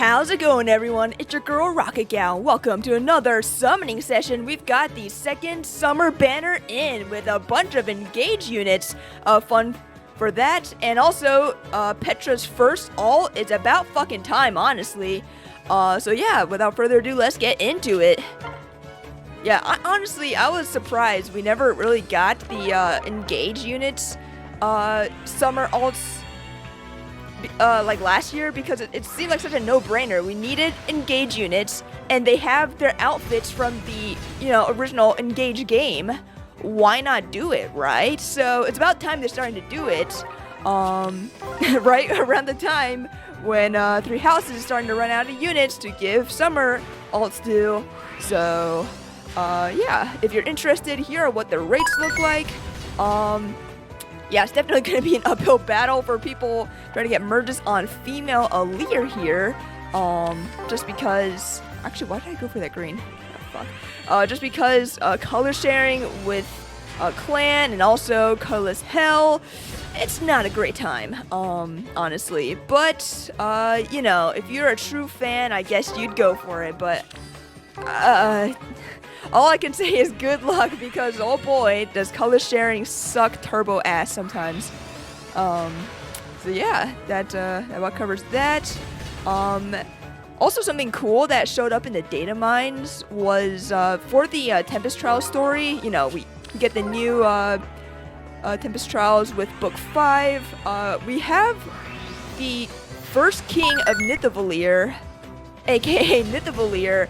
How's it going, everyone? It's your girl Rocket Gal. Welcome to another summoning session. We've got the second summer banner in with a bunch of engage units. Fun for that, and also Petra's first ult. It's about fucking time, honestly. So yeah, without further ado, let's get into it. Yeah, I was surprised we never really got the engage units summer alts like last year, because it seemed like such a no-brainer. We needed engage units, and they have their outfits from the original engage game. Why not do it, right? So it's about time they're starting to do it. Right around the time when Three Houses is starting to run out of units to give summer alts to. So yeah, if you're interested, here are what the rates look like. Yeah, it's definitely going to be an uphill battle for people trying to get merges on female Aleer here. Just because... Actually, why did I go for that green? Oh, fuck. Just because color sharing with clan and also colorless hell, it's not a great time, honestly. But, if you're a true fan, I guess you'd go for it. But, all I can say is good luck, because oh boy, does color sharing suck turbo ass sometimes. So yeah, that about covers that. Also something cool that showed up in the data mines was for the Tempest Trials story. We get the new Tempest Trials with Book 5. We have the first king of Nithavolir, aka Nithavolir,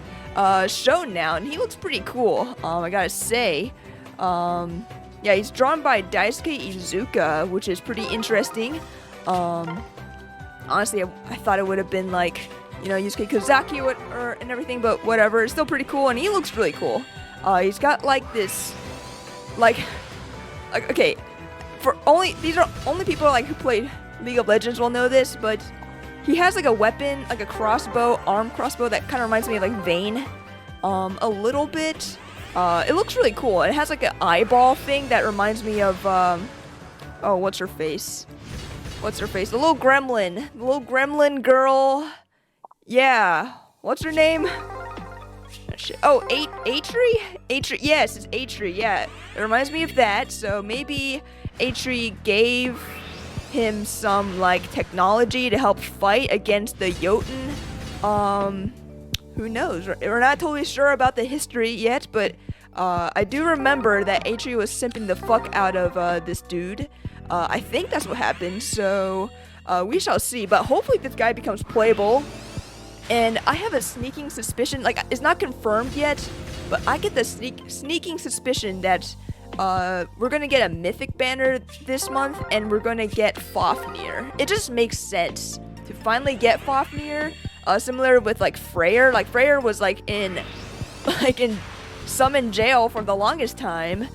shown now, and he looks pretty cool, I gotta say. Yeah, he's drawn by Daisuke Izuka, which is pretty interesting. Honestly, I thought it would have been like, Yusuke Kozaki and everything, but whatever. It's still pretty cool, and he looks really cool. He's got like this, okay, these are only people who played League of Legends will know this, but he has like a weapon, like a crossbow, arm crossbow that kind of reminds me of like Vayne, a little bit. It looks really cool. It has like an eyeball thing that reminds me of, oh, what's her face? The little gremlin girl. Yeah, what's her name? Oh, Atri? Yes, it's Atri, yeah. It reminds me of that, so maybe Atri gave him some technology to help fight against the Jotun. Who knows? We're not totally sure about the history yet, but I do remember that Atri was simping the fuck out of this dude. I think that's what happened, so we shall see. But hopefully this guy becomes playable. And I have a sneaking suspicion, it's not confirmed yet, but I get the sneaking suspicion that we're gonna get a mythic banner this month, and we're gonna get Fafnir. It just makes sense to finally get Fafnir. Similar with Freyr. Freyr was in summon jail for the longest time.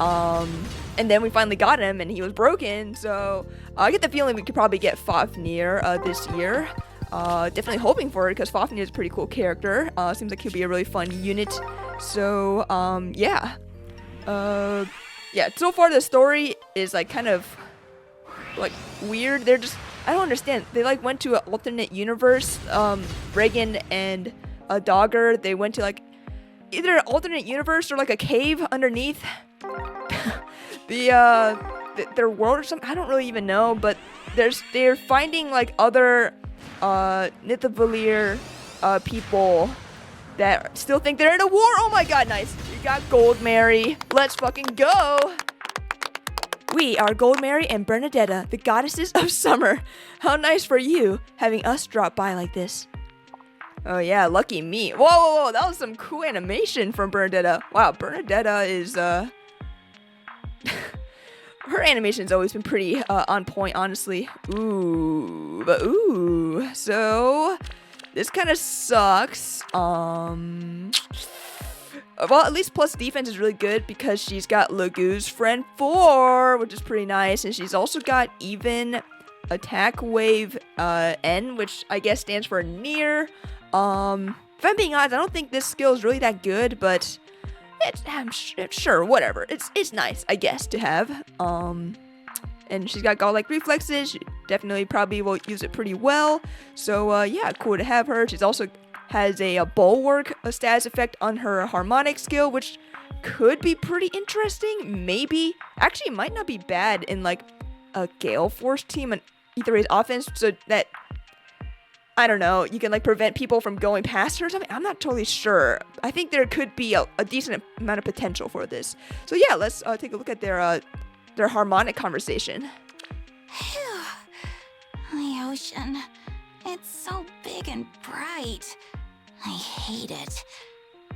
And then we finally got him, and he was broken. So I get the feeling we could probably get Fafnir this year. Definitely hoping for it, because Fafnir is a pretty cool character. Seems like he'll be a really fun unit. So yeah. Yeah, so far the story is kind of weird. They're just, I don't understand. They went to an alternate universe. Reagan and Dogger, they went to either an alternate universe or a cave underneath their world or something. I don't really even know, but they're finding other Nithavolir people that still think they're in a war. Oh my god, nice. We got Gold Mary. Let's fucking go. We are Gold Mary and Bernadetta, the goddesses of summer. How nice for you, having us drop by like this. Oh yeah, lucky me. Whoa, that was some cool animation from Bernadetta. Wow, Bernadetta is, her animation's always been pretty, on point, honestly. Ooh, so this kind of sucks. Well, at least plus defense is really good, because she's got Lagu's friend 4, which is pretty nice, and she's also got even attack wave N, which I guess stands for near. If I'm being honest, I don't think this skill is really that good, but sure, whatever. It's nice, I guess, to have. and she's got godlike reflexes. She definitely probably will use it pretty well. So yeah, cool to have her. She's also has a bulwark, a status effect on her harmonic skill, which could be pretty interesting. Maybe, actually, it might not be bad in like a Gale Force team and Ether Ray's offense, so that, I don't know, you can like prevent people from going past her or something. I'm not totally sure. I think there could be a decent amount of potential for this. So yeah, let's take a look at their harmonic conversation. Phew. The ocean. It's so big and bright. I hate it.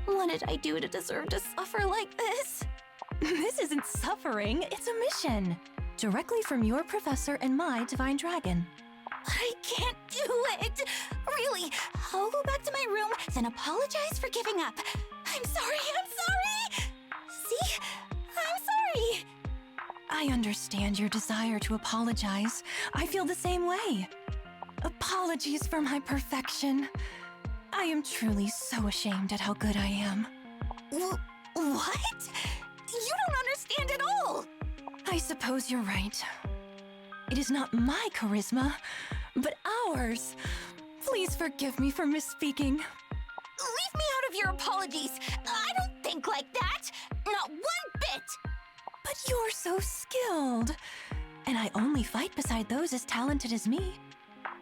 What did I do to deserve to suffer like this? This isn't suffering, it's a mission. Directly from your professor and my divine dragon. But I can't do it. Really, I'll go back to my room, then apologize for giving up. I'm sorry. See? I'm sorry. I understand your desire to apologize. I feel the same way. Apologies for my perfection. I am truly so ashamed at how good I am. What? You don't understand at all. I suppose you're right. It is not my charisma, but ours. Please forgive me for misspeaking. Leave me out of your apologies. I don't think like that. Not one bit. But you're so skilled. And I only fight beside those as talented as me.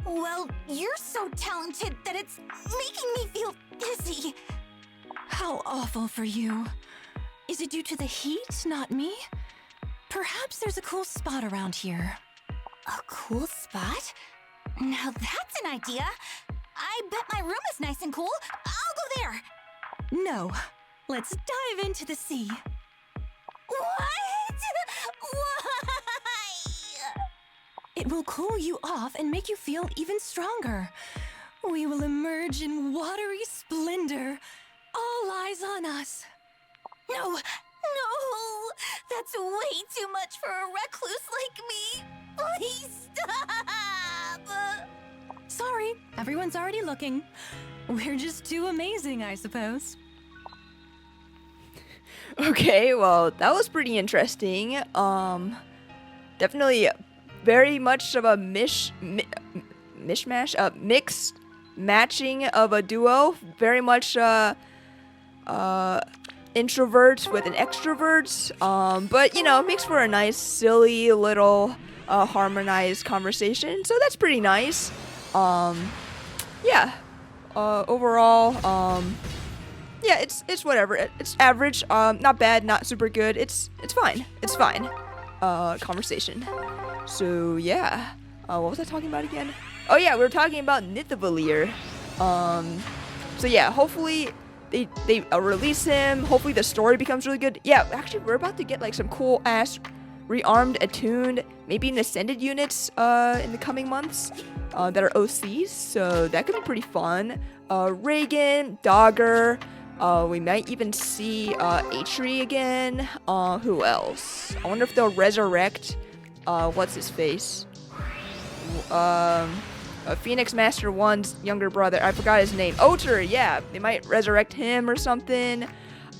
Well, you're so talented that it's making me feel dizzy. How awful for you. Is it due to the heat, not me? Perhaps there's a cool spot around here. A cool spot? Now that's an idea. I bet my room is nice and cool. I'll go there. No. Let's dive into the sea. What? Why? It will cool you off and make you feel even stronger. We will emerge in watery splendor. All eyes on us. No. That's way too much for a recluse like me. Please stop. Sorry, everyone's already looking. We're just too amazing, I suppose. Okay, well, that was pretty interesting. Definitely very much of a mixed matching of a duo. Very much introverts with an extrovert. But you know, it makes for a nice, silly little harmonized conversation. So that's pretty nice. Yeah. Overall, yeah, it's whatever. It's average. Not bad, not super good. It's fine. It's fine. Conversation. So yeah. What was I talking about again? Oh yeah, we were talking about Nithavalier. So yeah, hopefully they release him. Hopefully the story becomes really good. Yeah, actually we're about to get like some cool ass rearmed, attuned, maybe even ascended units in the coming months that are OCs. So that could be pretty fun. Reagan, Dogger. We might even see Atri again. Who else? I wonder if they'll resurrect what's his face? Phoenix Master 1's younger brother. I forgot his name. Oter, yeah. They might resurrect him or something.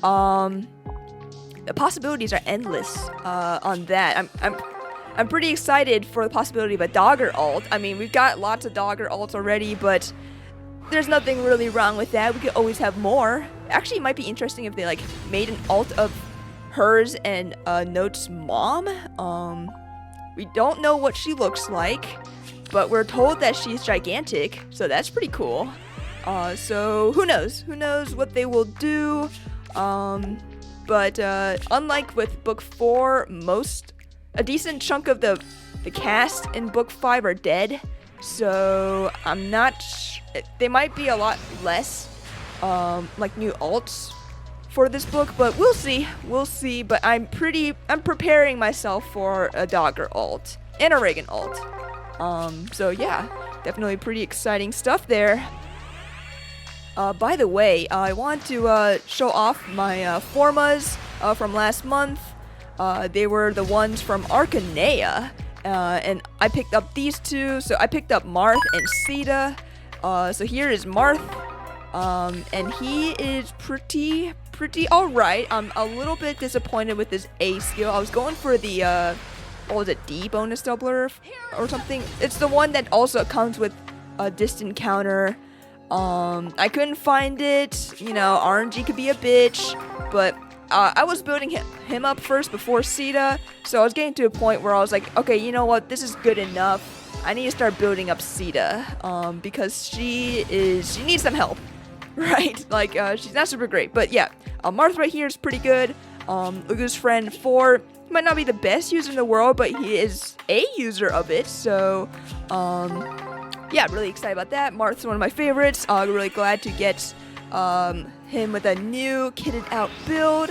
The possibilities are endless on that. I'm pretty excited for the possibility of a Dogger alt. I mean, we've got lots of Dogger alts already, but there's nothing really wrong with that. We could always have more. Actually, it might be interesting if they like made an alt of hers and Note's mom. We don't know what she looks like, but we're told that she's gigantic, so that's pretty cool. So who knows? Who knows what they will do? But unlike with book 4, a decent chunk of the cast in book 5 are dead. So I'm not. They might be a lot less like new alts for this book, but we'll see. We'll see. But I'm preparing myself for a Dogger alt and a Reagan alt. So yeah, definitely pretty exciting stuff there. By the way, I want to show off my formas from last month. They were the ones from Arcanea, and I picked up these two. So I picked up Marth and Sita. So here is Marth, and he is pretty alright. I'm a little bit disappointed with his A skill. I was going for the what was it, D bonus doubler or something. It's the one that also comes with a distant counter. I couldn't find it. You know, RNG could be a bitch, but I was building him up first before Sita, so I was getting to a point where I was like, okay, you know what, this is good enough. I need to start building up Sita, because she needs some help, right? Like, she's not super great, but yeah, Marth right here is pretty good. Ugu's friend 4 might not be the best user in the world, but he is a user of it, so, yeah, really excited about that. Marth's one of my favorites. Really glad to get him with a new kitted out build,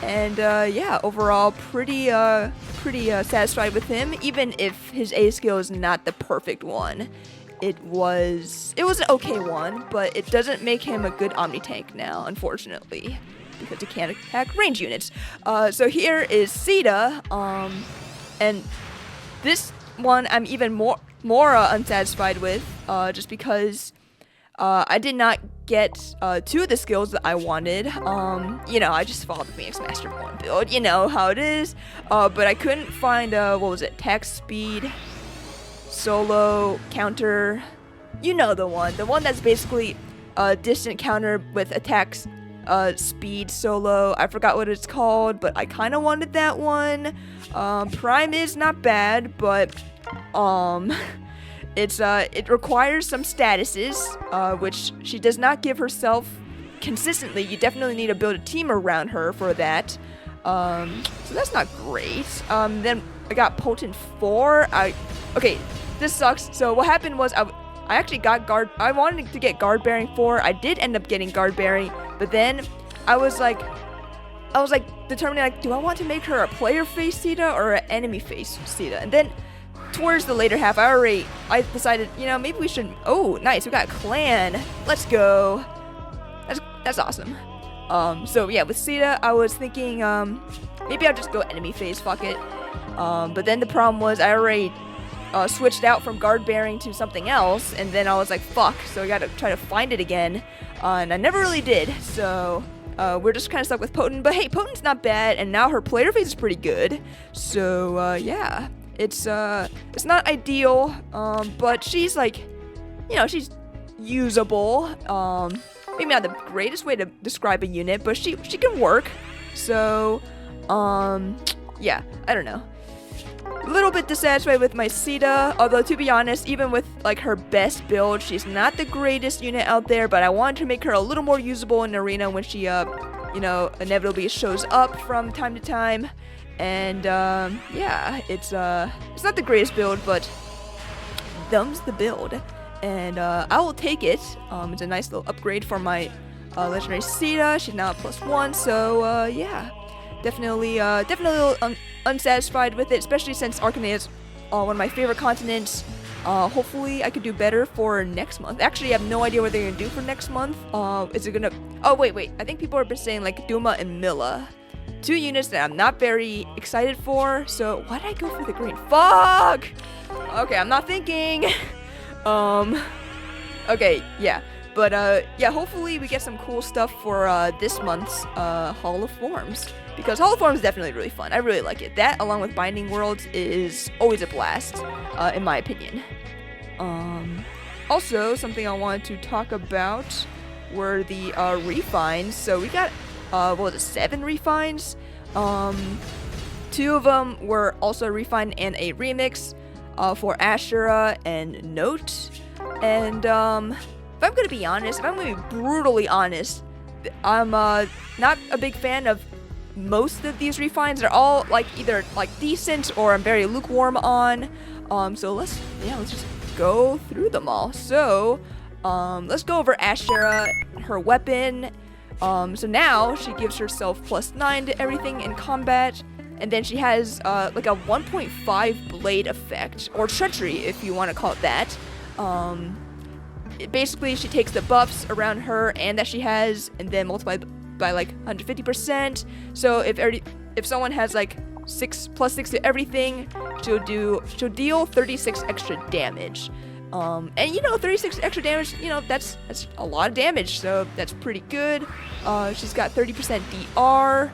and yeah, overall pretty satisfied with him, even if his A skill is not the perfect one. It was an okay one, but it doesn't make him a good Omni tank now, unfortunately, because he can't attack range units. So here is Sita, and this one I'm even more unsatisfied with, just because I did not get 2 of the skills that I wanted. You know, I just followed the Phoenix Master 1 build, you know how it is. But I couldn't find, what was it, attack speed, solo, counter, you know the one that's basically a distant counter with attacks, speed, solo. I forgot what it's called, but I kind of wanted that one. Prime is not bad, but, it requires some statuses, which she does not give herself consistently. You definitely need to build a team around her for that. So that's not great. Then I got Potent 4. Okay, this sucks. So what happened was I actually got I wanted to get Guard Bearing 4. I did end up getting Guard Bearing, but then I was like determining, like, do I want to make her a player face Sita or an enemy face Sita? And then towards the later half, I decided, you know, maybe we should. Oh, nice, we got a clan. Let's go. That's awesome. So yeah, with Sita, I was thinking, maybe I'll just go enemy phase, fuck it. But then the problem was I already switched out from Guard Bearing to something else, and then I was like, fuck, so I gotta try to find it again, and I never really did, so we're just kind of stuck with Potent. But hey, Potent's not bad, and now her player phase is pretty good, so yeah, it's not ideal, but she's like, you know, she's usable. Maybe not the greatest way to describe a unit, but she can work. So, yeah, I don't know. A little bit dissatisfied with my Sita, although to be honest, even with like her best build, she's not the greatest unit out there, but I wanted to make her a little more usable in arena when she, you know, inevitably shows up from time to time. And, yeah, it's not the greatest build, but thumbs the build. And I will take it. It's a nice little upgrade for my legendary Sita. She's now a +1, so yeah, definitely a little unsatisfied with it, especially since Arcanea is one of my favorite continents. Hopefully I could do better for next month. Actually, I have no idea what they're gonna do for next month. Is it gonna? Oh wait. I think people have been saying like Duma and Milla, 2 units that I'm not very excited for. So why did I go for the green? Fuck. Okay, I'm not thinking. Okay, yeah, but, yeah, hopefully we get some cool stuff for, this month's, Hall of Forms, because Hall of Forms is definitely really fun. I really like it. That, along with Binding Worlds, is always a blast, in my opinion. Also, something I wanted to talk about were the, refines. So we got, what was it, 7 refines? 2 of them were also a refine and a remix. For Ashura and Note. And if I'm gonna be honest, if I'm gonna be brutally honest, I'm not a big fan of most of these refines. They're all like either like decent or I'm very lukewarm on. So let's just go through them all. So let's go over Ashura, her weapon. So now she gives herself +9 to everything in combat. And then she has, like a 1.5 blade effect, or treachery if you want to call it that. Basically, she takes the buffs around her and that she has, and then multiplied by like 150%. So if someone has like +6 to everything, she'll deal 36 extra damage. And you know, 36 extra damage, you know, that's a lot of damage, so that's pretty good. She's got 30% DR.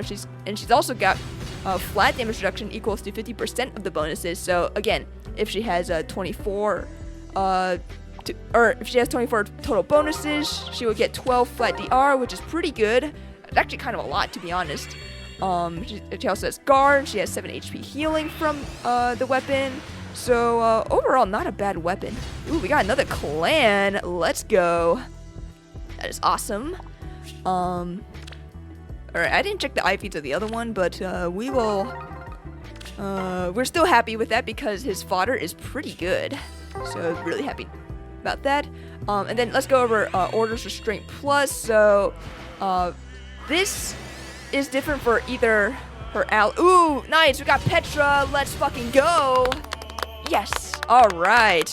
She's also got flat damage reduction equals to 50% of the bonuses. So again, if she has 24, or if she has 24 total bonuses, she will get 12 flat DR, which is pretty good. It's actually kind of a lot, to be honest. She also has guard. She has 7 HP healing from the weapon. So overall, not a bad weapon. Ooh, we got another clan. Let's go. That is awesome. Alright, I didn't check the IV to the other one, but we will. We're still happy with that because his fodder is pretty good. So really happy about that. And then let's go over Orders Restraint Plus. So this is different for either her Ooh, nice. We got Petra. Let's fucking go. Yes. All right.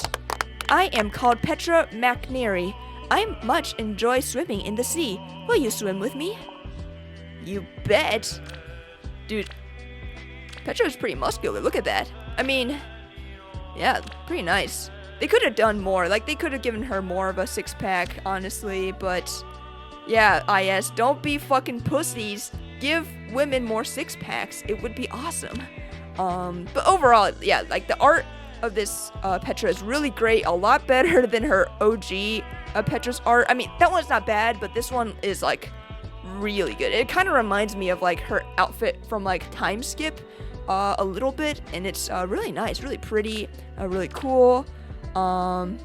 I am called Petra McNary. I much enjoy swimming in the sea. Will you swim with me? You bet. Dude, Petra is pretty muscular. Look at that. I mean, yeah, pretty nice. They could have done more. Like, they could have given her more of a six-pack, honestly. But, yeah, IS, don't be fucking pussies. Give women more six-packs. It would be awesome. But overall, yeah, like, the art of this Petra is really great. A lot better than her OG Petra's art. I mean, that one's not bad, but this one is, like, really good. It kind of reminds me of, like, her outfit from, like, Time Skip a little bit. And it's really nice, really pretty, really cool. And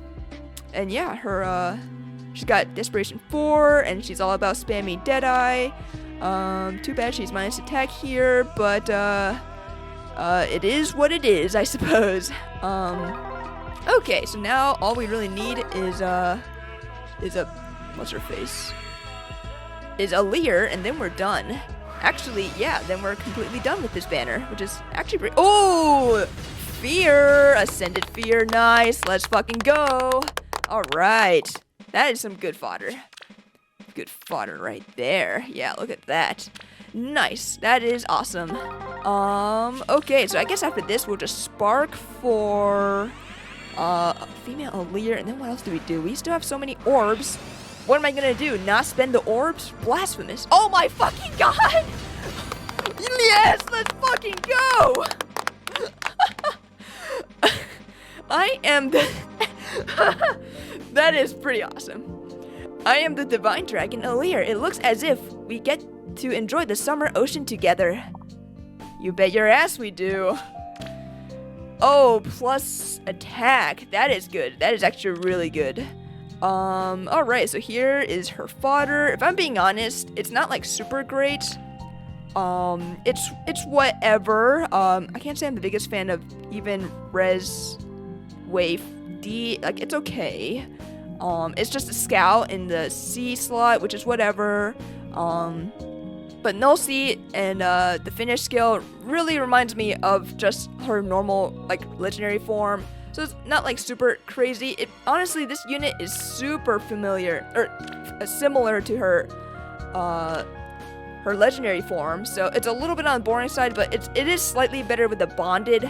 yeah, her, she's got Desperation 4, and she's all about spamming Deadeye. Too bad she's minus attack here, but, it is what it is, I suppose. Okay, so now all we really need is a, what's her face? Is a Lear, and then we're done. Actually, yeah, then we're completely done with this banner, which is actually pretty. Oh! Fear! Ascended Fear, nice. Let's fucking go. Alright. That is some good fodder. Good fodder right there. Yeah, look at that. Nice. That is awesome. Okay, so I guess after this, we'll just spark for a female Aleer, and then what else do we do? We still have so many orbs. What am I gonna do? Not spend the orbs? Blasphemous. Oh my fucking god! Yes, let's fucking go! I am the... That is pretty awesome. I am the Divine Dragon Aleer. It looks as if we get to enjoy the summer ocean together. You bet your ass we do. Oh, plus attack. That is good. That is actually really good. Alright, so here is her fodder. If I'm being honest, it's not like super great. It's whatever. I can't say I'm the biggest fan of even Res Wave D. Like, it's okay. It's just a scout in the C slot, which is whatever. But Null C and the finish skill really reminds me of just her normal, like, legendary form. So it's not like super crazy. Honestly, this unit is super familiar, or similar to her her legendary form. So it's a little bit on the boring side, but it is slightly better with the bonded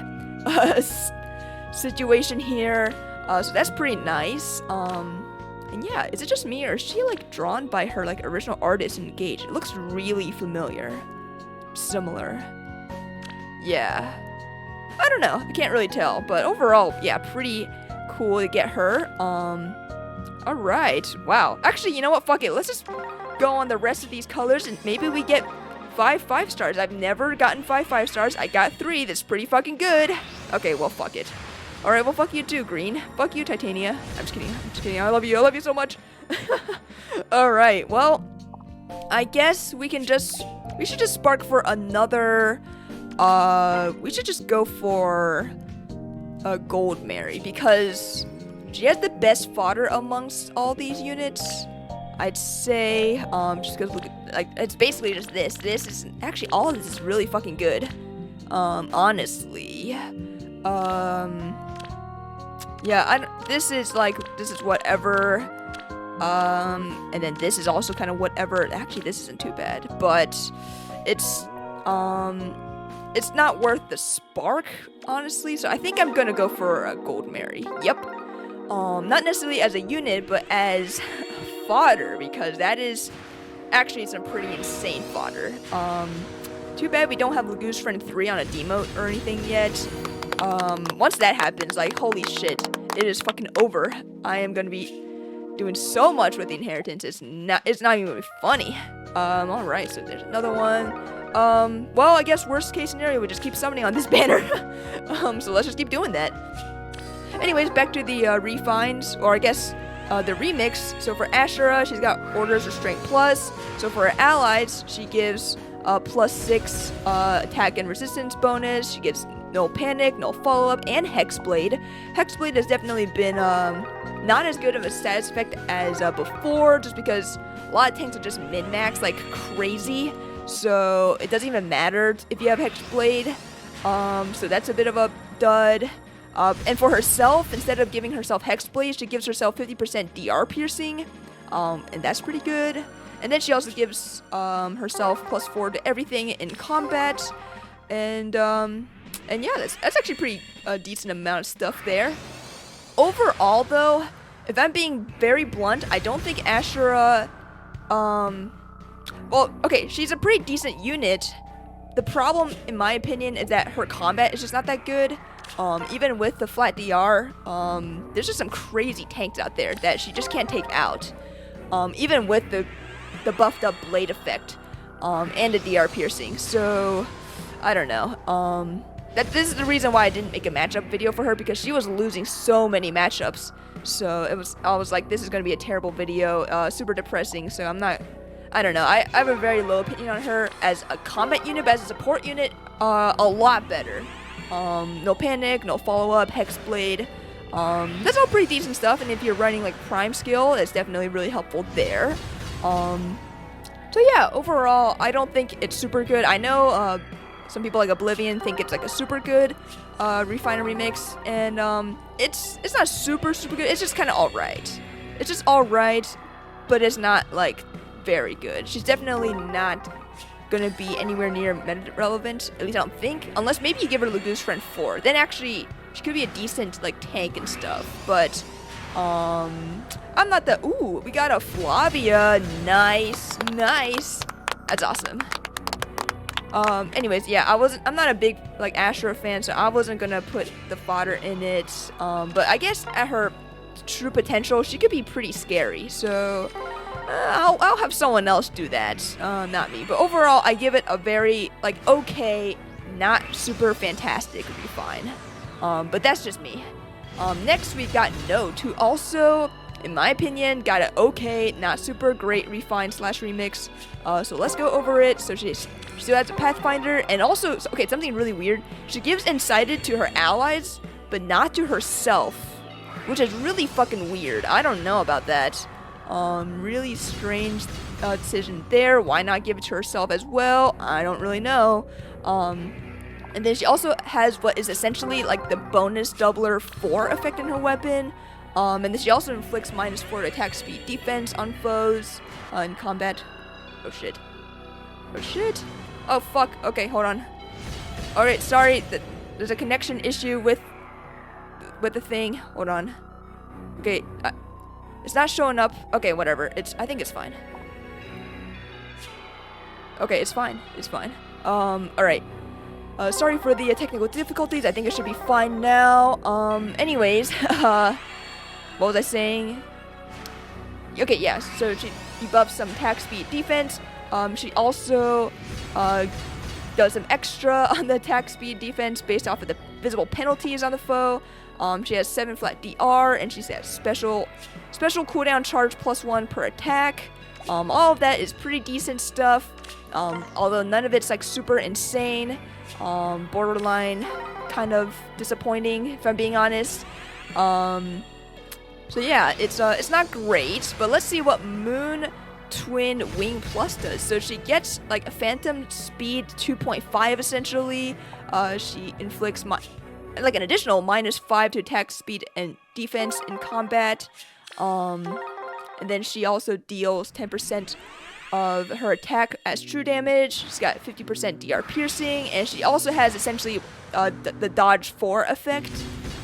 situation here. So that's pretty nice. And yeah, is it just me, or is she like drawn by her like original artist Engage? It looks really familiar, similar. Yeah. I don't know, I can't really tell, but overall, yeah, pretty cool to get her. Alright, wow. Actually, you know what, fuck it, let's just go on the rest of these colors, and maybe we get 5 stars. I've never gotten 5 stars, I got 3, that's pretty fucking good. Okay, well, fuck it. Alright, well, fuck you too, Green. Fuck you, Titania. I'm just kidding, I love you so much. Alright, well, I guess we should just spark for another... we should just go for a Gold Mary, because she has the best fodder amongst all these units, I'd say. Just because, like, it's basically just this. This is, actually, all of this is really fucking good. Honestly. Yeah, this is whatever. And then this is also kind of whatever. Actually, this isn't too bad, but it's not worth the spark, honestly, so I think I'm gonna go for a Gold Mary. Yep. Not necessarily as a unit, but as fodder, because that is actually some pretty insane fodder. Too bad we don't have Lagoose Friend 3 on a demote or anything yet. Once that happens, like, holy shit, it is fucking over. I am gonna be doing so much with the inheritance. It's not even gonna be funny. Alright, so there's another one. Well, I guess worst case scenario, we just keep summoning on this banner. So let's just keep doing that. Anyways, back to the refines, or I guess the remix. So for Ashura, she's got Order's Restraint Plus. So for her allies, she gives +6 attack and resistance bonus. She gives no panic, no follow-up, and Hexblade. Hexblade has definitely been not as good of a status effect as before, just because a lot of tanks are just min-max like crazy. So it doesn't even matter if you have Hexblade. So that's a bit of a dud. And for herself, instead of giving herself Hexblade, she gives herself 50% DR piercing, and that's pretty good. And then she also gives herself +4 to everything in combat, and yeah, that's actually pretty decent amount of stuff there. Overall, though, if I'm being very blunt, I don't think Ashura, well, okay, she's a pretty decent unit. The problem, in my opinion, is that her combat is just not that good. Even with the flat DR, there's just some crazy tanks out there that she just can't take out. Even with the buffed up blade effect, and the DR piercing. So, I don't know. This is the reason why I didn't make a matchup video for her, because she was losing so many matchups. So I was like, this is gonna be a terrible video, super depressing. So I don't know. I have a very low opinion on her as a combat unit, but as a support unit, a lot better. No panic, no follow-up, Hexblade. That's all pretty decent stuff, and if you're running like Prime skill, it's definitely really helpful there. So yeah, overall, I don't think it's super good. I know some people like Oblivion think it's like a super good Refiner remix, and it's not super good. It's just kind of alright. It's just alright, but it's not like very good. She's definitely not gonna be anywhere near meta relevant, at least I don't think, unless maybe you give her Lagoose Friend 4. Then actually she could be a decent like tank and stuff, but I'm not the ooh, we got a Flavia. Nice. That's awesome. Anyways, yeah, I'm not a big like Ashura fan, so I wasn't gonna put the fodder in it. But I guess at her true potential, she could be pretty scary. So I'll have someone else do that, not me. But overall, I give it a very like okay, not super fantastic refine. But that's just me. Next we got Note, who also, in my opinion, got an okay, not super great refine / remix. So let's go over it. So she still has a Pathfinder, and also, okay, something really weird. She gives Incited to her allies, but not to herself, which is really fucking weird. I don't know about that. Really strange decision there. Why not give it to herself as well? I don't really know. And then she also has what is essentially like the bonus doubler 4 effect in her weapon. And then she also inflicts -4 to attack speed defense on foes in combat. Oh shit. Oh fuck. Okay, hold on. Alright, sorry. There's a connection issue with the thing. Hold on. Okay, it's not showing up. Okay, whatever. I think it's fine. Okay, it's fine. Alright. Sorry for the technical difficulties. I think it should be fine now. Anyways, what was I saying? Okay, yeah, so she debuffs some attack speed defense. She also does some extra on the attack speed defense based off of the visible penalties on the foe. She has 7 flat DR, and she has special cooldown charge +1 per attack. All of that is pretty decent stuff, although none of it's like super insane. Borderline kind of disappointing, if I'm being honest. So yeah, it's not great, but let's see what Moon Twin Wing Plus does. So she gets like a Phantom Speed 2.5 essentially. She inflicts like an additional -5 to attack speed and defense in combat. And then she also deals 10% of her attack as true damage. She's got 50% DR piercing, and she also has essentially the dodge 4 effect,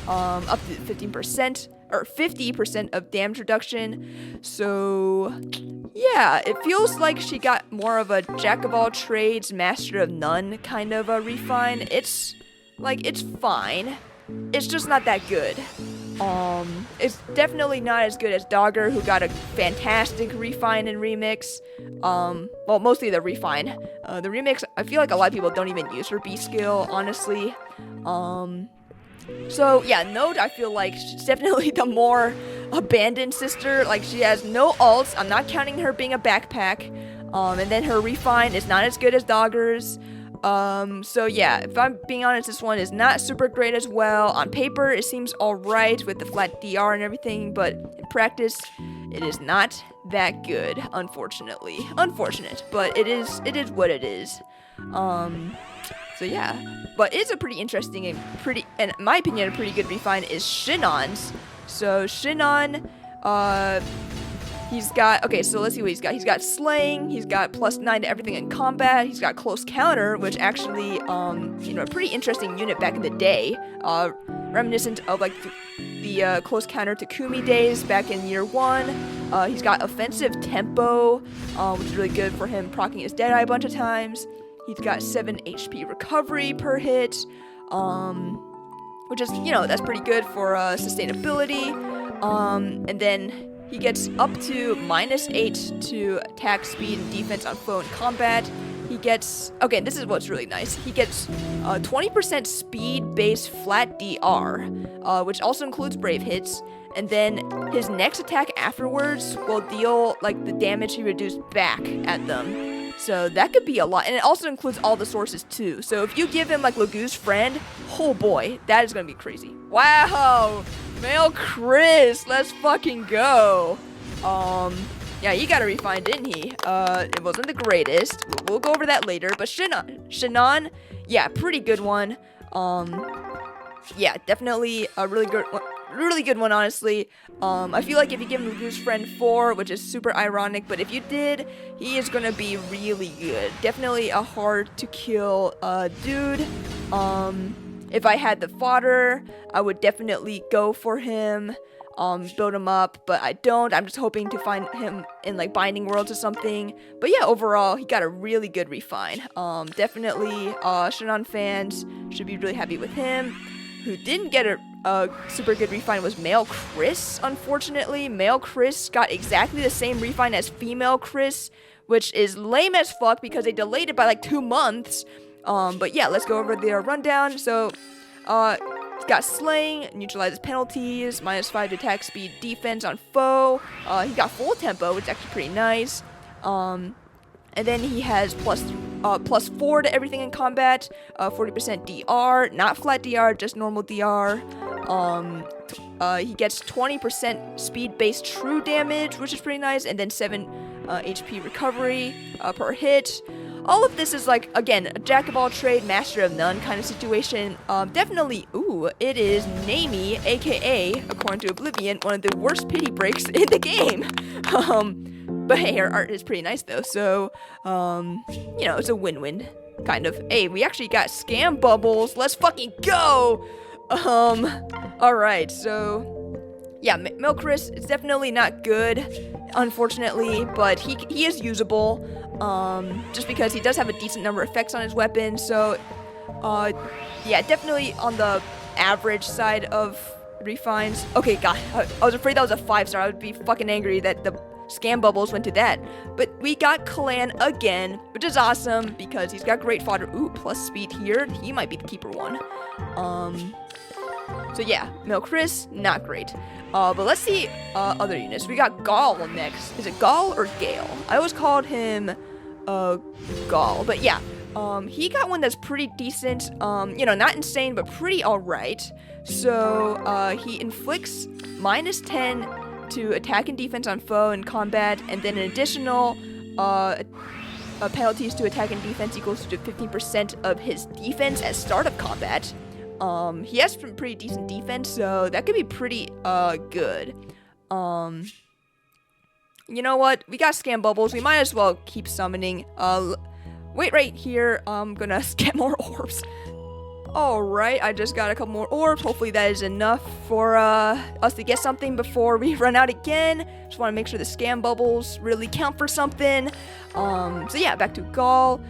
up to 15% or 50% of damage reduction. So Yeah, it feels like she got more of a jack of all trades, master of none kind of a refine. It's fine. It's just not that good. It's definitely not as good as Dogger, who got a fantastic refine and remix. Well, mostly the refine. The remix, I feel like a lot of people don't even use her B skill, honestly. So yeah, Node, I feel like she's definitely the more abandoned sister. Like, she has no ults. I'm not counting her being a backpack. And then her refine is not as good as Dogger's. So yeah, if I'm being honest, this one is not super great as well. On paper, it seems alright with the flat DR and everything, but in practice, it is not that good, unfortunately. Unfortunate, but it is what it is. So yeah, but it's a pretty interesting and in my opinion, a pretty good refine is Shinon's. So Shinon, he's got, okay, so let's see what he's got. He's got Slaying, he's got +9 to everything in combat, he's got Close Counter, which actually, a pretty interesting unit back in the day, reminiscent of, like, the Close Counter Takumi days back in year 1. He's got Offensive Tempo, which is really good for him proccing his Deadeye a bunch of times. He's got 7 HP recovery per hit, which is, that's pretty good for sustainability, and then he gets up to -8 to attack, speed, and defense on foe in combat. He gets, okay, this is what's really nice. He gets 20% speed-based flat DR, which also includes brave hits. And then his next attack afterwards will deal, like, the damage he reduced back at them. So that could be a lot. And it also includes all the sources, too. So if you give him, like, Lagu's friend, oh boy, that is going to be crazy. Wow! Male Chris, let's fucking go. Yeah, he got a refine, didn't he? It wasn't the greatest. We'll go over that later. But Shinon, yeah, pretty good one. Yeah, definitely a really good one, honestly. I feel like if you give him Lagu's friend 4, which is super ironic, but if you did, he is gonna be really good. Definitely a hard to kill dude. If I had the fodder, I would definitely go for him, build him up, but I don't. I'm just hoping to find him in, like, Binding Worlds or something. But yeah, overall, he got a really good refine. Definitely, Shinon fans should be really happy with him. Who didn't get a super good refine was Male Chris, unfortunately. Male Chris got exactly the same refine as Female Chris, which is lame as fuck because they delayed it by, like, 2 months. But yeah, let's go over their rundown. So, he's got Slaying, neutralizes penalties, -5 to attack, speed, defense on foe. He got full tempo, which is actually pretty nice. And then he has +4 to everything in combat, 40% DR, not flat DR, just normal DR. He gets 20% speed-based true damage, which is pretty nice, and then 7 HP recovery per hit. All of this is, like, again, a jack of all trade, master of none kind of situation. Definitely, it is Namie, aka, according to Oblivion, one of the worst pity breaks in the game. But hey, her art is pretty nice though, so, it's a win-win, kind of. Hey, we actually got Scam Bubbles, let's fucking go! Alright, so, yeah, Milkris, it's definitely not good, unfortunately, but he is usable, just because he does have a decent number of effects on his weapon, so, yeah, definitely on the average side of refines. Okay, God, I was afraid that was a 5-star, I would be fucking angry that the Scam Bubbles went to that. But we got Kalan again, which is awesome because he's got great fodder. Plus speed here. He might be the keeper one. So yeah, Male Chris, not great. But let's see other units. We got Gall next. Is it Gall or Gale? I always called him Gall. But yeah, he got one that's pretty decent. Not insane, but pretty alright. So he inflicts -10 to attack and defense on foe in combat, and then an additional penalties to attack and defense equals to 15% of his defense at start of combat. He has some pretty decent defense, so that could be pretty good. You know what? We got Scam Bubbles. We might as well keep summoning. Wait right here. I'm gonna get more orbs. Alright, I just got a couple more orbs. Hopefully that is enough for us to get something before we run out again. Just want to make sure the scam bubbles really count for something. So yeah, back to Gaul.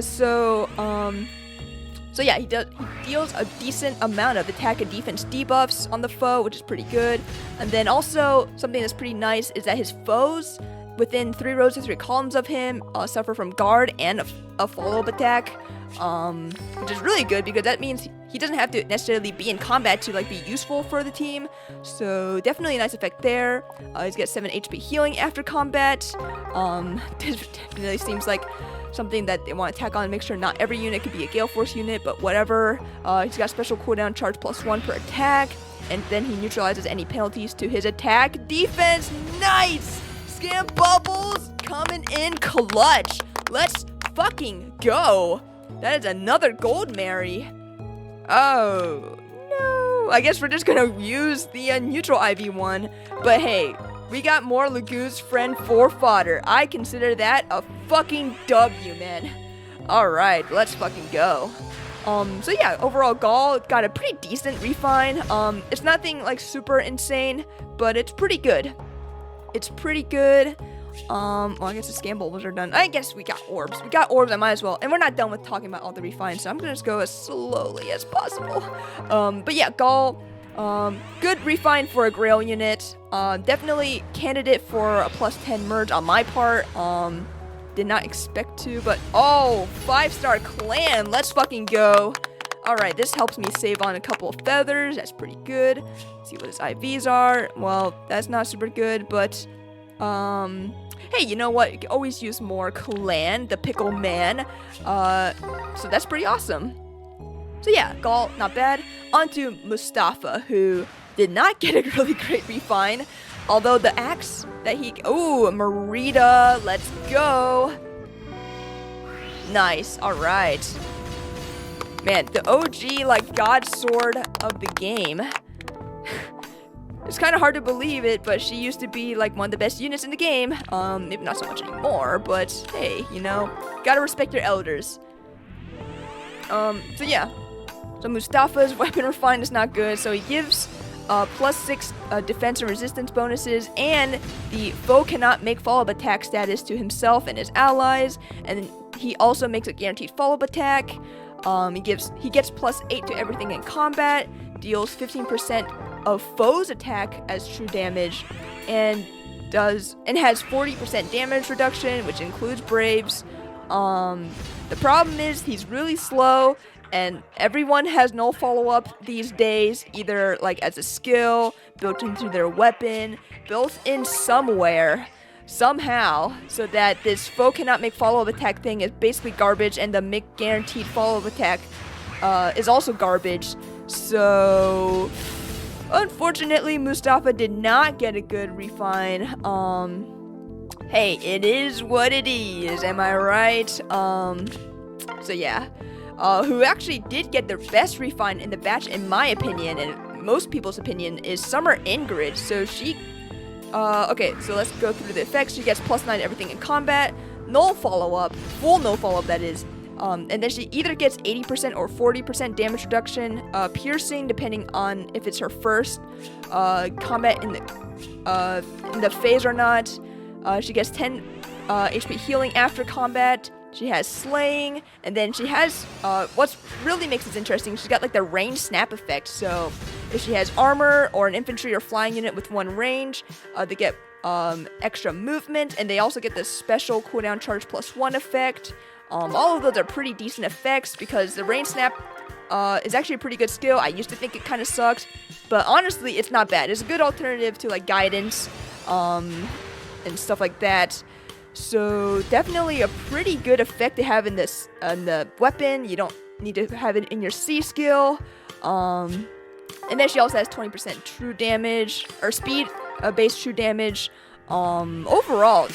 So yeah, he deals a decent amount of attack and defense debuffs on the foe, which is pretty good. And then also, something that's pretty nice is that his foes within 3 rows to 3 columns of him suffer from guard and a follow-up attack, which is really good because that means he doesn't have to necessarily be in combat to like be useful for the team. So definitely a nice effect there. He's got 7 HP healing after combat. This definitely seems like something that they want to tack on, make sure not every unit could be a Gale Force unit, but whatever. He's got special cooldown charge +1 per attack, and then he neutralizes any penalties to his attack defense. Nice! Scam bubbles coming in clutch. Let's fucking go. That is another gold Mary. Oh, no. I guess we're just gonna use the neutral IV one, but hey, we got more Lagoon's friend for fodder. I consider that a fucking W, man. Alright, let's fucking go. So yeah, overall Gaul got a pretty decent refine. It's nothing like super insane, but it's pretty good. It's pretty good. Well, I guess the scam bubbles are done. I guess we got orbs. We got orbs, I might as well. And we're not done with talking about all the refines, so I'm gonna just go as slowly as possible. But yeah, Gaul, good refine for a Grail unit. Definitely candidate for a +10 merge on my part. Did not expect to, but oh, 5-star clan. Let's fucking go. Alright, this helps me save on a couple of feathers. That's pretty good. Let's see what his IVs are. Well, that's not super good, but hey, you know what? You can always use more clan, the pickle man. So that's pretty awesome. So yeah, Gaul, not bad. On to Mustafa, who did not get a really great refine. Although the axe that he... Ooh, Merida, let's go. Nice, alright. Man, the OG, like, god sword of the game. It's kind of hard to believe it, but she used to be, like, one of the best units in the game. Maybe not so much anymore, but hey, you know, gotta respect your elders. So yeah. So Mustafa's weapon refine is not good, so he gives +6 defense and resistance bonuses, and the foe cannot make follow-up attack status to himself and his allies, and he also makes a guaranteed follow-up attack. He gets +8 to everything in combat, deals 15% of foe's attack as true damage, and has 40% damage reduction, which includes Braves. The problem is he's really slow, and everyone has no follow-up these days, either like as a skill, built into their weapon, built in somewhere, somehow, so that this foe cannot make follow-up attack thing is basically garbage, and the make guaranteed follow-up attack is also garbage. So unfortunately, Mustafa did not get a good refine. Hey, it is what it is, am I right? So yeah. Who actually did get their best refine in the batch, in my opinion, and most people's opinion, is Summer Ingrid. So she, okay, so let's go through the effects. She gets +9 everything in combat, no follow-up, full no follow-up that is, and then she either gets 80% or 40% damage reduction, piercing, depending on if it's her first combat in the phase or not. She gets 10 HP healing after combat. She has slaying, and then she has, what really makes this interesting, she's got like the range snap effect. So if she has armor or an infantry or flying unit with 1 range, they get extra movement, and they also get the special cooldown charge +1 effect. All of those are pretty decent effects because the range snap is actually a pretty good skill. I used to think it kind of sucked, but honestly, it's not bad. It's a good alternative to like guidance and stuff like that. So definitely a pretty good effect to have in this the weapon. You don't need to have it in your C skill. And then she also has 20% true damage or speed based true damage. Overall,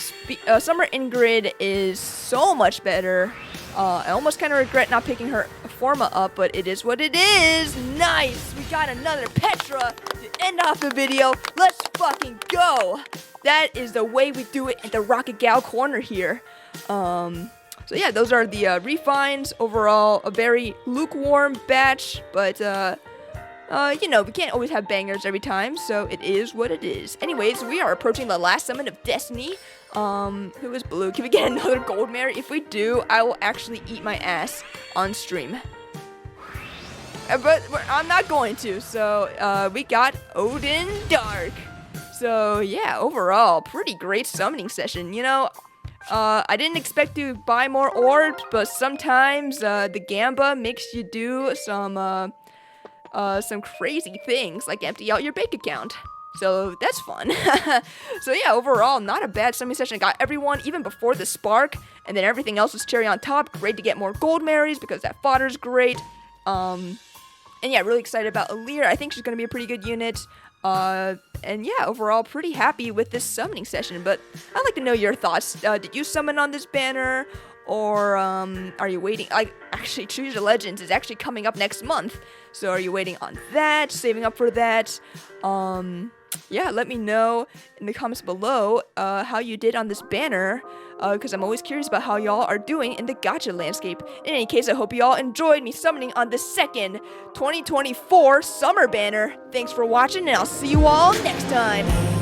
Summer Ingrid is so much better. I almost kind of regret not picking her Forma up, but it is what it is. Nice! We got another Petra to end off the video. Let's fucking go! That is the way we do it at the Rocket Gal corner here. So yeah, those are the refines. Overall, a very lukewarm batch, but you know, we can't always have bangers every time, so it is what it is. Anyways, we are approaching the last summon of Destiny. Who is blue? Can we get another gold mare? If we do, I will actually eat my ass on stream. But I'm not going to, so we got Odin Dark. So yeah, overall, pretty great summoning session. You know, I didn't expect to buy more orbs, but sometimes the Gamba makes you do some crazy things, like empty out your bank account. So that's fun. So yeah, overall, not a bad summoning session. Got everyone even before the spark, and then everything else was cherry on top. Great to get more gold Marys because that fodder's great. And yeah, really excited about Aleer. I think she's gonna be a pretty good unit. And yeah, overall, pretty happy with this summoning session. But I'd like to know your thoughts. Did you summon on this banner? Or are you waiting? Actually, Choose Your Legends is actually coming up next month. So are you waiting on that? Saving up for that? Yeah, let me know in the comments below how you did on this banner. Because I'm always curious about how y'all are doing in the gacha landscape. In any case, I hope y'all enjoyed me summoning on the second 2024 summer banner. Thanks for watching, and I'll see you all next time.